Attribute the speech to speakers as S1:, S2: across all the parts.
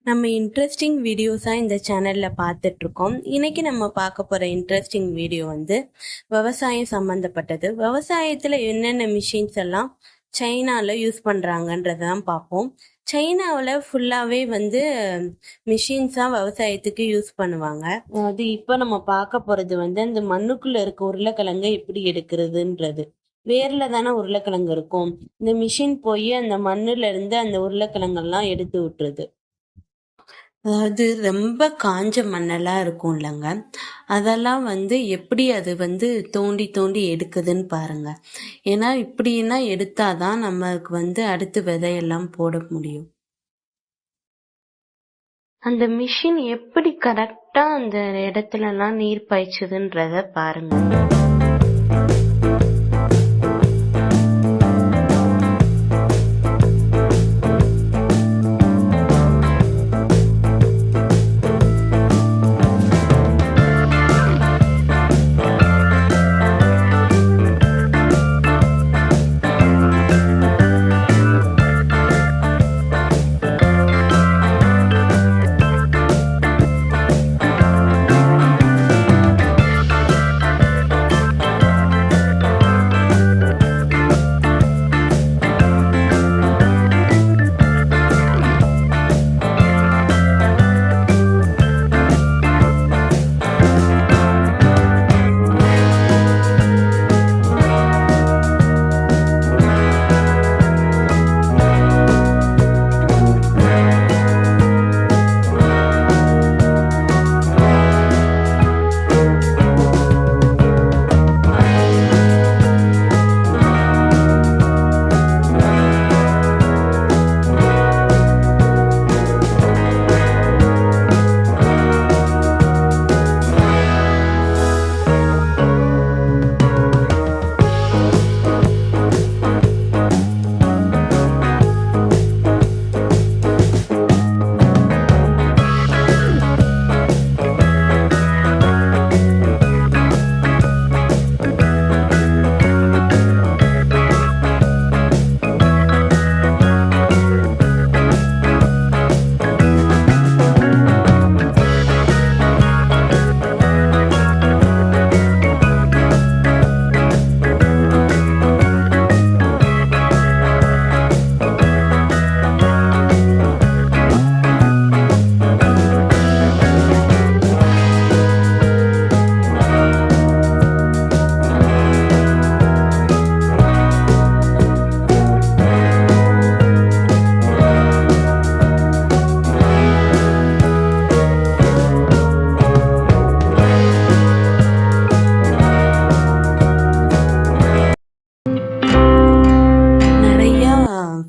S1: நம்ம இன்ட்ரெஸ்டிங் வீடியோஸாக இந்த சேனலில் பார்த்துட்ருக்கோம். இன்றைக்கி நம்ம பார்க்க போகிற இன்ட்ரெஸ்டிங் வீடியோ விவசாயம் சம்மந்தப்பட்டது. விவசாயத்தில் என்னென்ன மிஷின்ஸ் எல்லாம் சைனாவில் யூஸ் பண்ணுறாங்கன்றதை தான் பார்ப்போம். சைனாவில் ஃபுல்லாகவே மிஷின்ஸாக விவசாயத்துக்கு யூஸ் பண்ணுவாங்க. அது இப்போ நம்ம பார்க்க போகிறது அந்த மண்ணுக்குள்ளே இருக்க உருளைக்கிழங்கை எப்படி எடுக்கிறதுன்றது. வேரில் தானே உருளைக்கிழங்கு இருக்கும். இந்த மிஷின் போய் அந்த மண்ணுல இருந்து அந்த உருளைக்கிழங்கெல்லாம் எடுத்து விட்டுருது. அதாவது ரொம்ப காஞ்ச மண்ணெல்லாம் இருக்கும் இல்லைங்க, அதெல்லாம் எப்படி அது தோண்டி தோண்டி எடுக்குதுன்னு பாருங்க. ஏன்னா இப்படின்னா எடுத்தாதான் நமக்கு அடுத்து விதையெல்லாம் போட முடியும். அந்த மிஷின் எப்படி கரெக்டா அந்த இடத்துலலாம் நீர் பாய்ச்சுதுன்றத பாருங்க.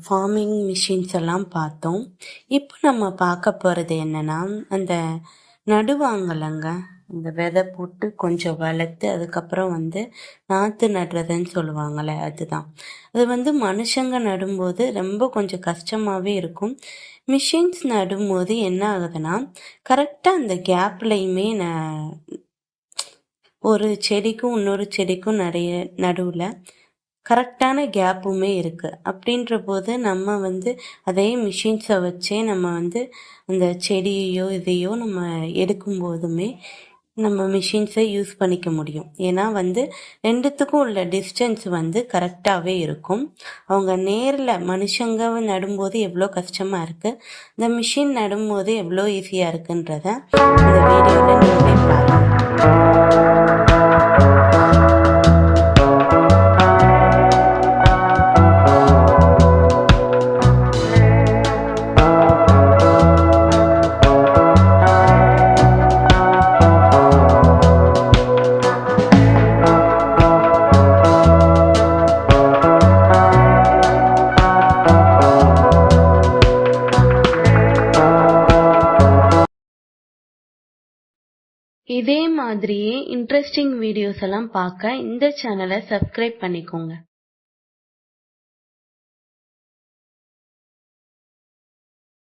S1: ஃபார்மிங் மிஷின்ஸ் எல்லாம் பார்த்தோம். இப்போ நம்ம பார்க்க போகிறது என்னென்னா, அந்த நடுவாங்கலங்க, இந்த விதை போட்டு கொஞ்சம் வளர்த்து அதுக்கப்புறம் நாற்று நடுறதுன்னு சொல்லுவாங்கள்ல, அதுதான். அது மனுஷங்க நடும்போது ரொம்ப கொஞ்சம் கஷ்டமாகவே இருக்கும். மிஷின்ஸ் நடும்போது என்ன ஆகுதுன்னா, கரெக்டாக அந்த கேப்லையுமே ஒரு செடிக்கும் இன்னொரு செடிக்கும் நிறைய நடுவில் கரெக்டான கேப்புமே இருக்குது. அப்படின்ற போது நம்ம அதே மிஷின்ஸை வச்சே நம்ம அந்த செடியையோ இதையோ நம்ம எடுக்கும் போதுமே நம்ம மிஷின்ஸை யூஸ் பண்ணிக்க முடியும். ஏன்னா ரெண்டுத்துக்கும் உள்ள டிஸ்டன்ஸ் கரெக்டாகவே இருக்கும். அவங்க நேரில் மனுஷங்க நடும்போது எவ்வளோ கஷ்டமாக இருக்குது, இந்த மிஷின் நடும்போது எவ்வளோ ஈஸியாக இருக்குன்றத இந்த வீடியோவில் நீங்களே பாருங்கள். இதே மாதிரியே இன்ட்ரெஸ்டிங் வீடியோஸ் எல்லாம் பார்க்க இந்த சேனலை சப்ஸ்கிரைப் பண்ணிக்கோங்க.